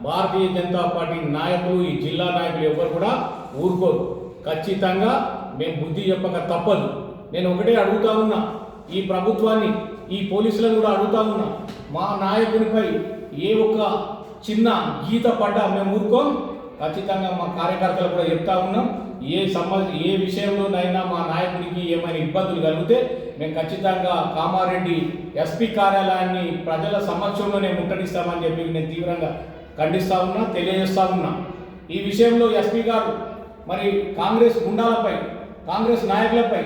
Bharatiya Janata party నాయకులు, ఈ జిల్లా నాయకులు ఎవరు కూడా ఊరుకోరు. ఖచ్చితంగా మేము బుద్ధి చెప్పక తప్పదు. నేను ఒకటే అడుగుతా ఉన్నా, ఈ ప్రభుత్వాన్ని, ఈ పోలీసులను కూడా అడుగుతా ఉన్నా, మా నాయకునిపై ఏ ఒక్క చిన్న గీత పడ్డా మేము ఊరుకోం. ఖచ్చితంగా మా కార్యకర్తలు కూడా చెప్తా ఉన్నాం, ఏ విషయంలోనైనా మా నాయకుడికి ఏమైనా ఇబ్బందులు కలిగితే మేము ఖచ్చితంగా కామారెడ్డి ఎస్పీ కార్యాలయాన్ని ప్రజల సమక్షంలోనే ముట్టడిస్తామని చెప్పి నేను తీవ్రంగా ఖండిస్తా ఉన్నా, తెలియజేస్తా ఉన్నా. ఈ విషయంలో ఎస్పీ గారు మరి కాంగ్రెస్ గుండాలపై, కాంగ్రెస్ నాయకులపై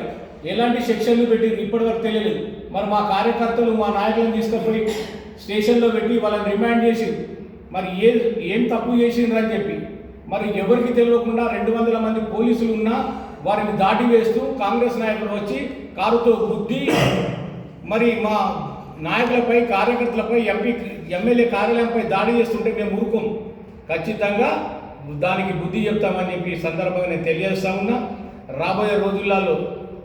ఎలాంటి సెక్షన్లు పెట్టి ఇప్పటివరకు తెలియలేదు. మరి మా కార్యకర్తలు, మా నాయకులను తీసుకుపోయి స్టేషన్లో పెట్టి వాళ్ళని రిమాండ్ చేసి మరి ఏం తప్పు చేసిండ్రని చెప్పి మరి ఎవరికి తెలియకుండా 200 మంది పోలీసులు ఉన్నా వారిని దాటి వేస్తూ కాంగ్రెస్ నాయకులు వచ్చి కారుతో గుద్ది మరి మా నాయకులపై, కార్యకర్తలపై, ఎమ్మెల్యే కార్యాలయంపై దాడి చేస్తుంటే మేము ఊరుకోం. ఖచ్చితంగా దానికి బుద్ధి చెప్తామని చెప్పి సందర్భంగా నేను తెలియజేస్తా ఉన్నా. రాబోయే రోజులలో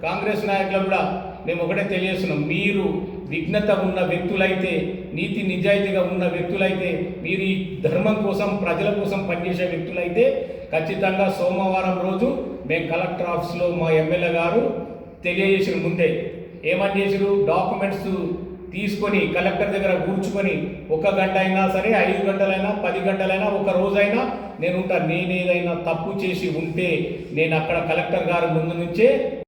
కాంగ్రెస్ నాయకులు కూడా మేము ఒకటే తెలియజేస్తున్నాం, మీరు విఘ్నత ఉన్న వ్యక్తులైతే, నీతి నిజాయితీగా ఉన్న వ్యక్తులైతే, మీరు ఈ ధర్మం కోసం, ప్రజల కోసం పనిచేసే వ్యక్తులైతే ఖచ్చితంగా సోమవారం రోజు మేము కలెక్టర్ ఆఫీస్లో మా ఎమ్మెల్యే గారు తెలియజేసిన ముందే ఏమని చేసారు, డాక్యుమెంట్స్ తీసుకొని కలెక్టర్ దగ్గర కూర్చుకొని 1 గంట అయినా సరే, 5 గంటలైనా, 10 గంటలైనా, 1 రోజైనా నేను ఉంటాను. నేను ఏదైనా తప్పు చేసి ఉంటే నేను అక్కడ కలెక్టర్ గారి ముందు నుంచే